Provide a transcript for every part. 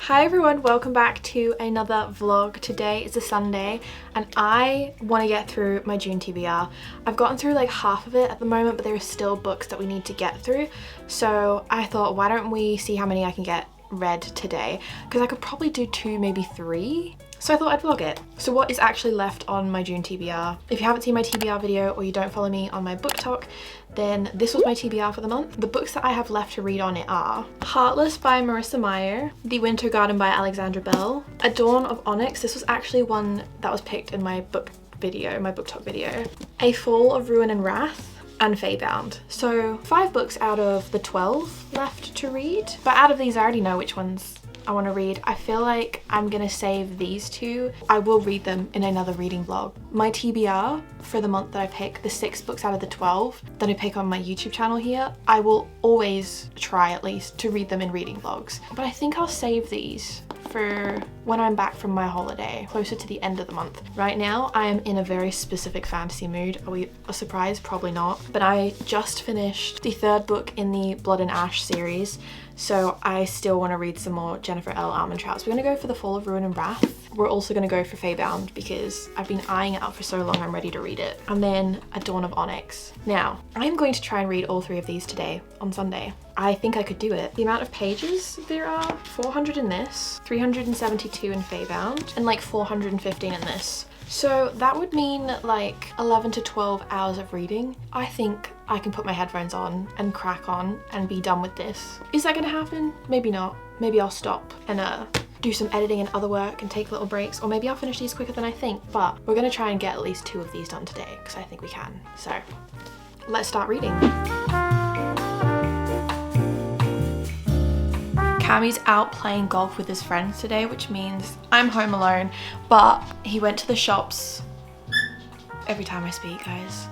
Hi everyone, welcome back to another vlog. Today is a Sunday and I want to get through my June TBR. I've gotten through like half of it at the moment, but there are still books that we need to get through. So I thought, why don't we see how many I can get read today? Because I could probably do 2, maybe 3. So I thought I'd vlog it. So what is actually left on my June TBR? If you haven't seen my TBR video or you don't follow me on my book talk, then this was my TBR for the month. The books that I have left to read on it are Heartless by Marissa Meyer, The Winter Garden by Alexandra Bell, A Dawn of Onyx. This was actually one that was picked in my book video, my book talk video. A Fall of Ruin and Wrath, and Faebound. So 5 books out of the 12 left to read. But out of these, I already know which ones I want to read. I feel like I'm gonna save these 2. I will read them in another reading vlog. My TBR for the month that I pick, the 6 books out of the 12 that I pick on my YouTube channel here, I will always try at least to read them in reading vlogs. But I think I'll save these for when I'm back from my holiday, closer to the end of the month. Right now, I am in a very specific fantasy mood. Are we a surprise? Probably not. But I just finished the 3rd book in the Blood and Ash series, so I still want to read some more Jennifer L. Armentrout. So we're going to go for The Fall of Ruin and Wrath. We're also going to go for Faebound because I've been eyeing it out for so long, I'm ready to read it. And then A Dawn of Onyx. Now, I'm going to try and read all 3 of these today on Sunday. I think I could do it. The amount of pages there are, 400 in this, 372 in Faebound, and like 415 in this. So that would mean like 11 to 12 hours of reading. I think I can put my headphones on and crack on and be done with this. Is that gonna happen? Maybe not. Maybe I'll stop and do some editing and other work and take little breaks, or maybe I'll finish these quicker than I think, but we're gonna try and get at least 2 of these done today because I think we can. So let's start reading. Cammy's out playing golf with his friends today, which means I'm home alone, but he went to the shops. Every time I speak, guys.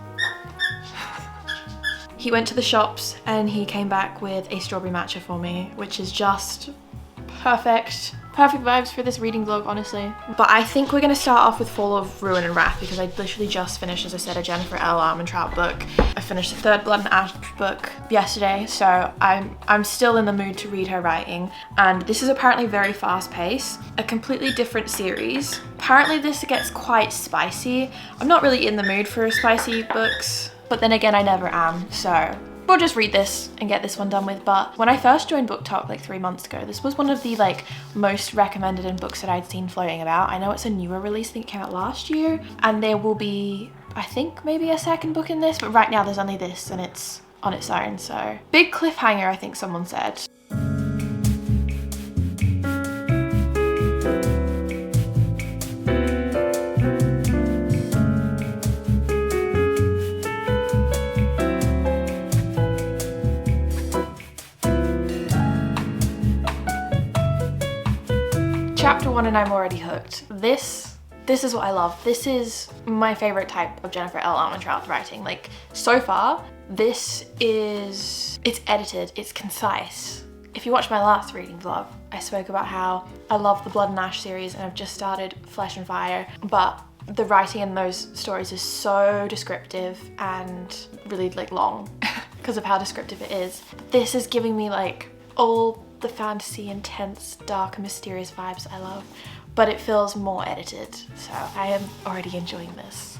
He went to the shops and he came back with a strawberry matcha for me, which is just perfect. Perfect vibes for this reading vlog, honestly. But I think we're gonna start off with Fall of Ruin and Wrath because I literally just finished, as I said, a Jennifer L. Armentrout book. I finished the 3rd Blood and Ash book yesterday, so I'm still in the mood to read her writing. And this is apparently very fast paced, a completely different series. Apparently this gets quite spicy. I'm not really in the mood for spicy books, but then again, I never am, so we'll just read this and get this one done with. But when I first joined Book Talk like 3 months ago, this was one of the like most recommended in books that I'd seen floating about. I know it's a newer release, I think it came out last year, and there will be, I think, maybe a 2nd book in this, but right now there's only this and it's on its own. So big cliffhanger, I think someone said. Chapter 1 and I'm already hooked. This is what I love. This is my favorite type of Jennifer L. Armentrout writing. Like, so far, it's edited, it's concise. If you watch my last reading vlog, I spoke about how I love the Blood and Ash series and I've just started Flesh and Fire, but the writing in those stories is so descriptive and really like long because of how descriptive it is. This is giving me like all the fantasy, intense, dark and mysterious vibes I love, but it feels more edited, so I am already enjoying this.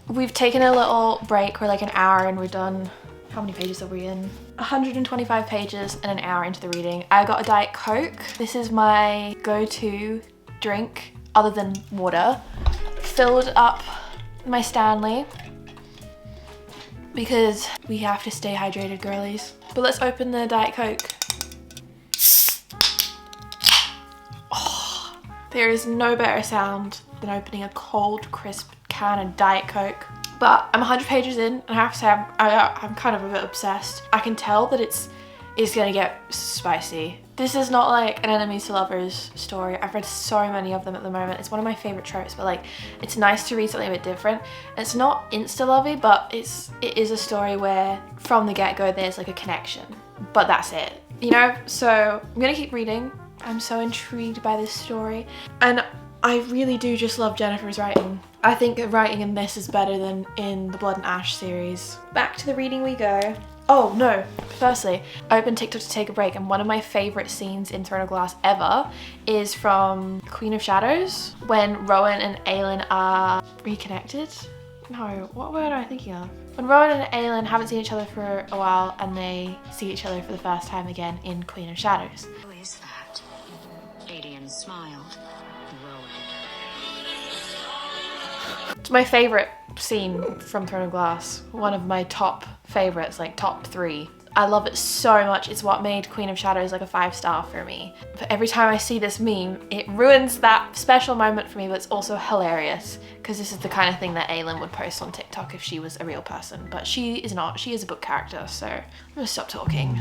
We've taken a little break, we're like an hour and we're done. How many pages are we in? 125 pages and an hour into the reading. I got a Diet Coke. This is my go-to drink other than water. Filled up my Stanley because we have to stay hydrated, girlies. But let's open the Diet Coke. Oh, there is no better sound than opening a cold, crisp can of Diet Coke. But I'm 100 pages in and I have to say I'm kind of a bit obsessed. I can tell that it's gonna get spicy. This is not like an enemies to lovers story. I've read so many of them at the moment. It's one of my favorite tropes, but like it's nice to read something a bit different. It's not insta-lovey, but it is a story where from the get-go there's like a connection, but that's it, you know? So I'm gonna keep reading. I'm so intrigued by this story. And I really do just love Jennifer's writing. I think the writing in this is better than in the Blood and Ash series. Back to the reading we go. Oh no, firstly, I opened TikTok to take a break and one of my favourite scenes in Throne of Glass ever is from Queen of Shadows when Rowan and Aelin are reconnected. No, what word am I thinking of? When Rowan and Aelin haven't seen each other for a while and they see each other for the first time again in Queen of Shadows. Who is that? Adrian smiled. Rowan. It's my favourite scene from Throne of Glass. One of my top favourites, like top 3. I love it so much. It's what made Queen of Shadows like a 5-star for me. But every time I see this meme, it ruins that special moment for me, but it's also hilarious because this is the kind of thing that Aelin would post on TikTok if she was a real person. But she is not. She is a book character, so I'm gonna stop talking.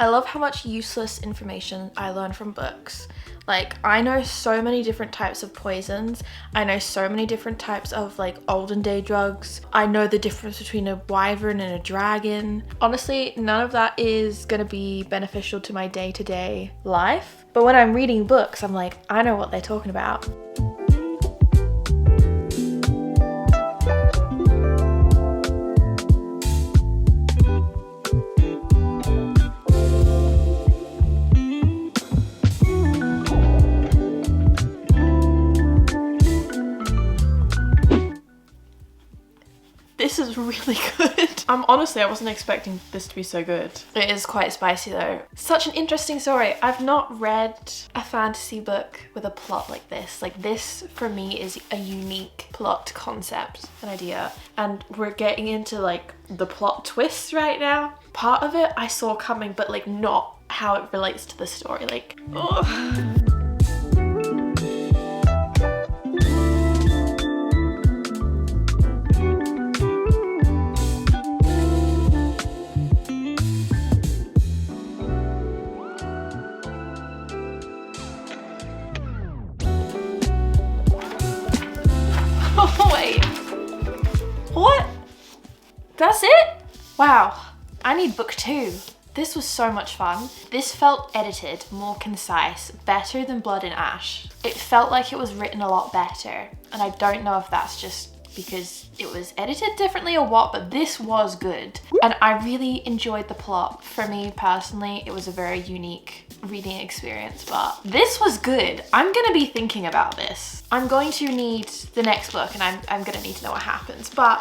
I love how much useless information I learn from books. Like, I know so many different types of poisons. I know so many different types of like olden day drugs. I know the difference between a wyvern and a dragon. Honestly, none of that is gonna be beneficial to my day-to-day life. But when I'm reading books, I'm like, I know what they're talking about. This is really good. Honestly, I wasn't expecting this to be so good. It is quite spicy though. Such an interesting story. I've not read a fantasy book with a plot like this. Like this for me is a unique plot concept, an idea. And we're getting into like the plot twists right now. Part of it I saw coming, but like not how it relates to the story. Like, oh. Wait, what? That's it? Wow, I need book 2. This was so much fun. This felt edited, more concise, better than Blood and Ash. It felt like it was written a lot better, and I don't know if that's just because it was edited differently or what, but this was good. And I really enjoyed the plot. For me personally, it was a very unique reading experience, but this was good. I'm gonna be thinking about this. I'm going to need the next book and I'm gonna need to know what happens, but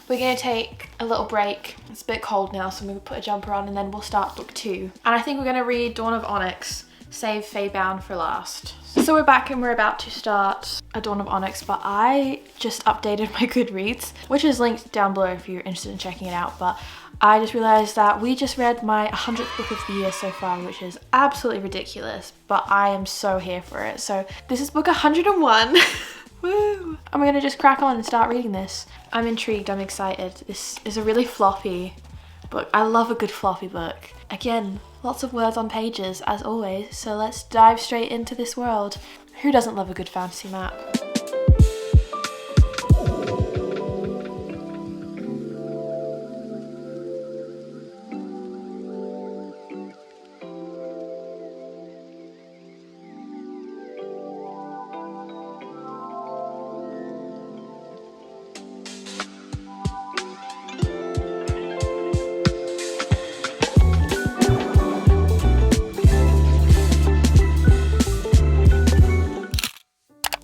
we're gonna take a little break. It's a bit cold now, so I'm gonna put a jumper on and then we'll start book 2. And I think we're gonna read Dawn of Onyx, save Faebound for last. So we're back and we're about to start A Dawn of Onyx, but I just updated my Goodreads, which is linked down below if you're interested in checking it out. But I just realized that we just read my 100th book of the year so far, which is absolutely ridiculous, but I am so here for it. So this is book 101. Woo! And we're gonna just crack on and start reading this. I'm intrigued, I'm excited. This is a really floppy book. I love a good floppy book. Again, lots of words on pages as always, so let's dive straight into this world. Who doesn't love a good fantasy map?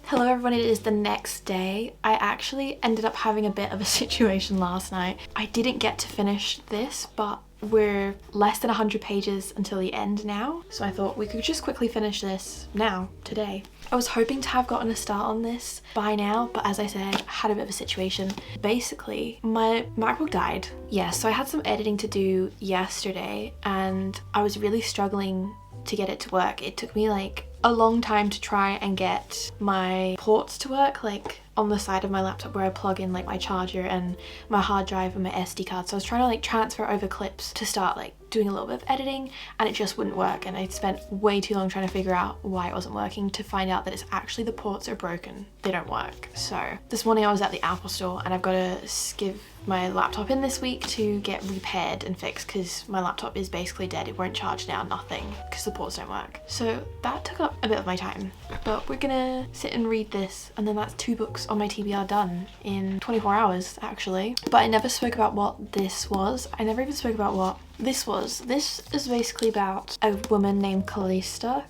Hello everyone, it is the next day. I actually ended up having a bit of a situation last night. I didn't get to finish this, but we're less than 100 pages until the end now. So I thought we could just quickly finish this now, today. I was hoping to have gotten a start on this by now, but as I said, I had a bit of a situation. Basically, my MacBook died. Yeah, so I had some editing to do yesterday and I was really struggling to get it to work. It took me like a long time to try and get my ports to work, like on the side of my laptop where I plug in like my charger and my hard drive and my SD card. So I was trying to like transfer over clips to start like doing a little bit of editing, and it just wouldn't work, and I spent way too long trying to figure out why it wasn't working, to find out that it's actually the ports are broken. They don't work. So this morning I was at the Apple store and I've got to give my laptop in this week to get repaired and fixed because my laptop is basically dead. It won't charge now, nothing, because the ports don't work. So that took up a bit of my time, but we're gonna sit and read this, and then that's 2 books on my TBR done in 24 hours actually. But I never spoke about what this was. I never even spoke about what this was. This is basically about a woman named Callista,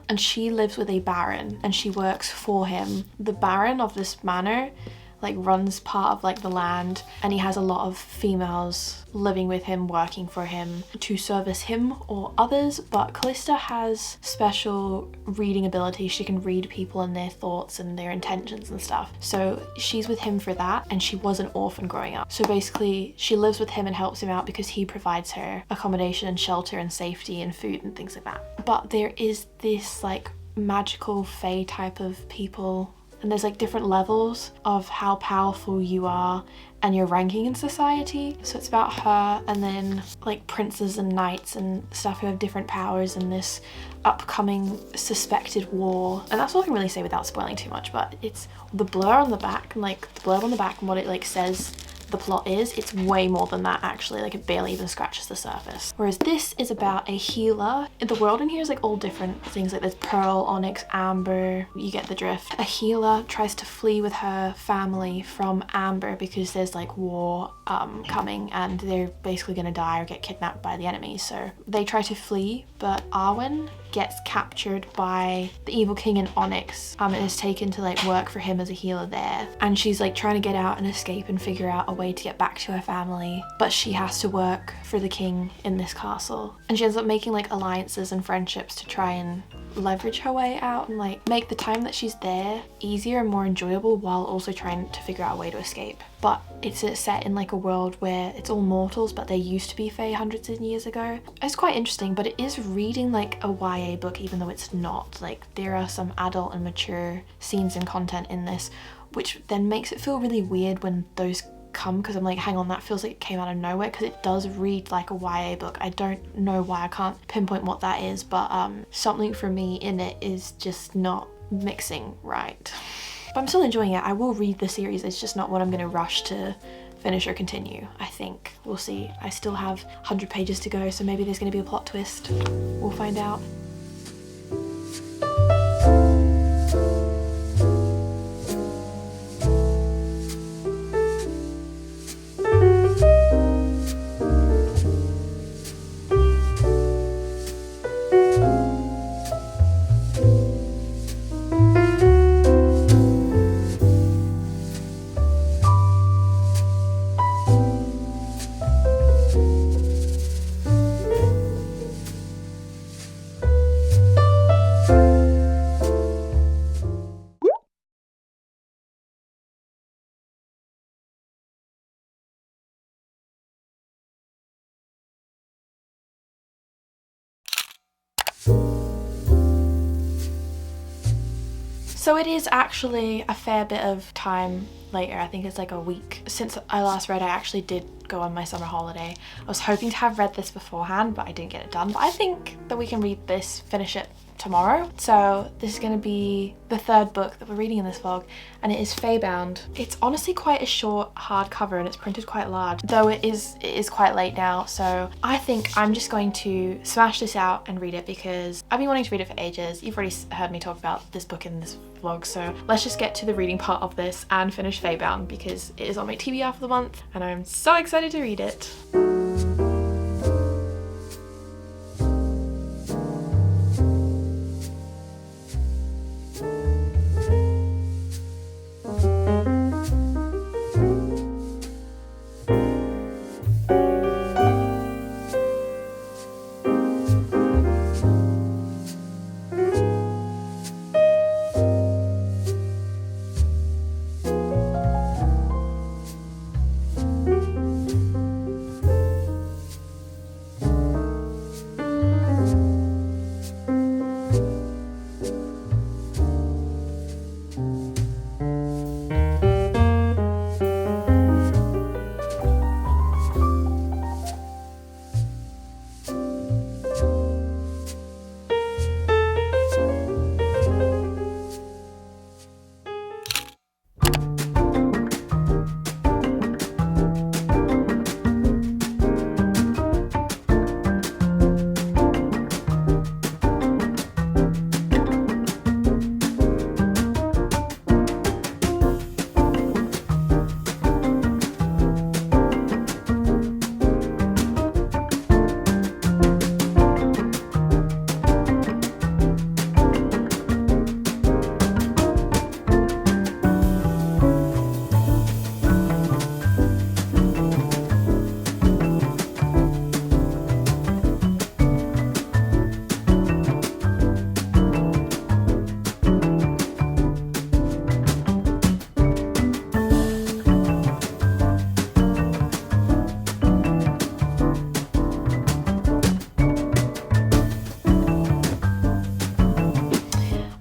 and she lives with a baron and she works for him. The baron of this manor like runs part of like the land, and he has a lot of females living with him, working for him to service him or others. But Callista has special reading ability. She can read people and their thoughts and their intentions and stuff. So she's with him for that, and she was an orphan growing up. So basically she lives with him and helps him out because he provides her accommodation and shelter and safety and food and things like that. But there is this like magical fae type of people, and there's like different levels of how powerful you are and your ranking in society. So it's about her and then like princes and knights and stuff who have different powers in this upcoming suspected war. And that's all I can really say without spoiling too much, but it's the blur on the back and like the blurb on the back and what it like says the plot is, it's way more than that actually. Like it barely even scratches the surface. Whereas this is about a healer. The world in here is like all different things, like there's pearl, onyx, amber, you get the drift. A healer tries to flee with her family from Amber because there's like war coming and they're basically gonna die or get kidnapped by the enemy. So they try to flee, but Arwen gets captured by the evil king in Onyx and is taken to like work for him as a healer there, and she's like trying to get out and escape and figure out a way to get back to her family, but she has to work for the king in this castle, and she ends up making like alliances and friendships to try and leverage her way out and like make the time that she's there easier and more enjoyable while also trying to figure out a way to escape. But it's set in like a world where it's all mortals, but they used to be fae hundreds of years ago. It's quite interesting, but it is reading like a YA book even though it's not. Like there are some adult and mature scenes and content in this, which then makes it feel really weird when those come, because I'm like, hang on, that feels like it came out of nowhere, because it does read like a YA book. I don't know why, I can't pinpoint what that is, but something for me in it is just not mixing right. But I'm still enjoying it. I will read the series, it's just not what I'm going to rush to finish or continue. I think we'll see. I still have 100 pages to go, so maybe there's going to be a plot twist. We'll find out. So it is actually a fair bit of time later. I think it's like a week since I last read. I actually did go on my summer holiday. I was hoping to have read this beforehand, but I didn't get it done. But I think that we can read this, finish it tomorrow. So this is going to be the 3rd book that we're reading in this vlog, and it is Faebound. It's honestly quite a short hardcover and it's printed quite large, though it is quite late now. So I think I'm just going to smash this out and read it because I've been wanting to read it for ages. You've already heard me talk about this book in this vlog, so let's just get to the reading part of this and finish Faebound because it is on my TBR for the month and I'm so excited to read it.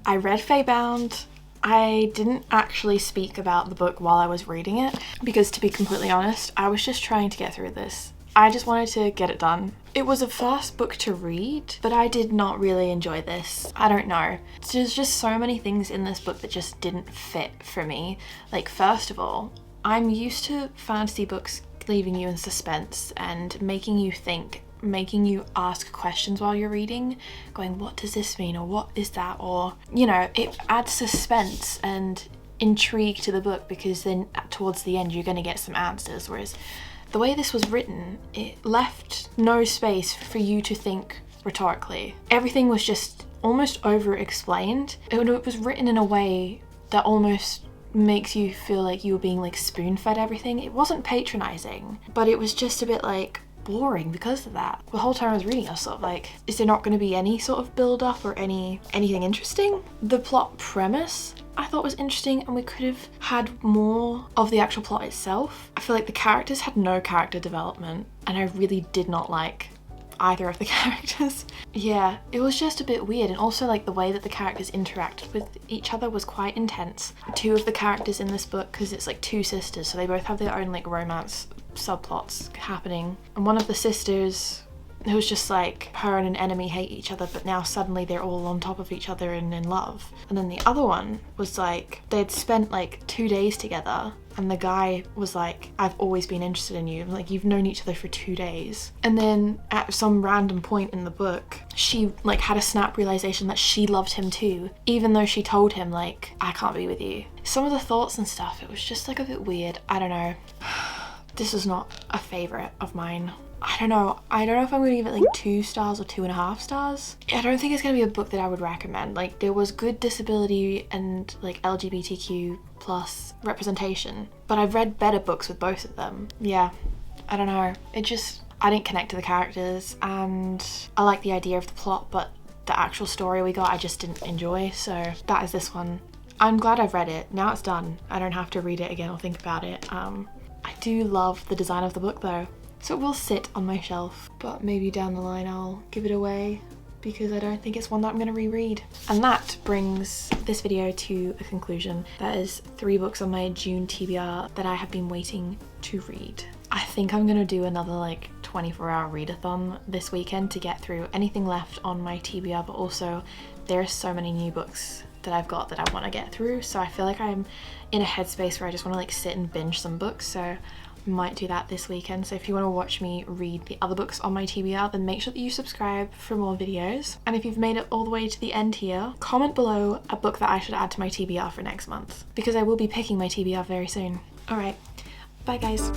I read Faebound. I didn't actually speak about the book while I was reading it because, to be completely honest, I was just trying to get through this. I just wanted to get it done. It was a fast book to read, but I did not really enjoy this. I don't know. There's just so many things in this book that just didn't fit for me. Like, first of all, I'm used to fantasy books leaving you in suspense and making you think, making you ask questions while you're reading, going, what does this mean, or what is that, or, you know, it adds suspense and intrigue to the book because then towards the end you're going to get some answers, whereas the way this was written, it left no space for you to think rhetorically. Everything was just almost over-explained. It was written in a way that almost makes you feel like you were being like spoon-fed everything. It wasn't patronizing, but it was just a bit like boring because of that. The whole time I was reading, I was sort of like, is there not going to be any sort of build-up or anything interesting? The plot premise I thought was interesting, and we could have had more of the actual plot itself. I feel like the characters had no character development, and I really did not like either of the characters. Yeah, it was just a bit weird, and also like the way that the characters interacted with each other was quite intense. Two of the characters in this book, because it's like two sisters, so they both have their own like romance subplots happening, and one of the sisters, it was just like her and an enemy hate each other, but now suddenly they're all on top of each other and in love. And then the other one was like, they'd spent like 2 days together, and the guy was like, I've always been interested in you. Like, you've known each other for 2 days. And then at some random point in the book, she like had a snap realization that she loved him too, even though she told him like, I can't be with you. Some of the thoughts and stuff, it was just like a bit weird. I don't know. This is not a favorite of mine. I don't know if I'm gonna give it like 2 stars or 2.5 stars. I don't think it's gonna be a book that I would recommend. Like, there was good disability and like LGBTQ plus representation, but I've read better books with both of them. Yeah, I don't know. I didn't connect to the characters, and I like the idea of the plot, but the actual story we got I just didn't enjoy, so that is this one. I'm glad I've read it. Now it's done. I don't have to read it again or think about it. I do love the design of the book though. So it will sit on my shelf, but maybe down the line I'll give it away because I don't think it's one that I'm going to reread. And that brings this video to a conclusion. That is 3 books on my June TBR that I have been waiting to read. I think I'm going to do another like 24-hour readathon this weekend to get through anything left on my TBR, but also there are so many new books that I've got that I want to get through, so I feel like I'm in a headspace where I just want to like sit and binge some books, so might do that this weekend. So if you want to watch me read the other books on my TBR, then make sure that you subscribe for more videos. And if you've made it all the way to the end here, comment below a book that I should add to my TBR for next month, because I will be picking my TBR very soon. Alright, bye guys.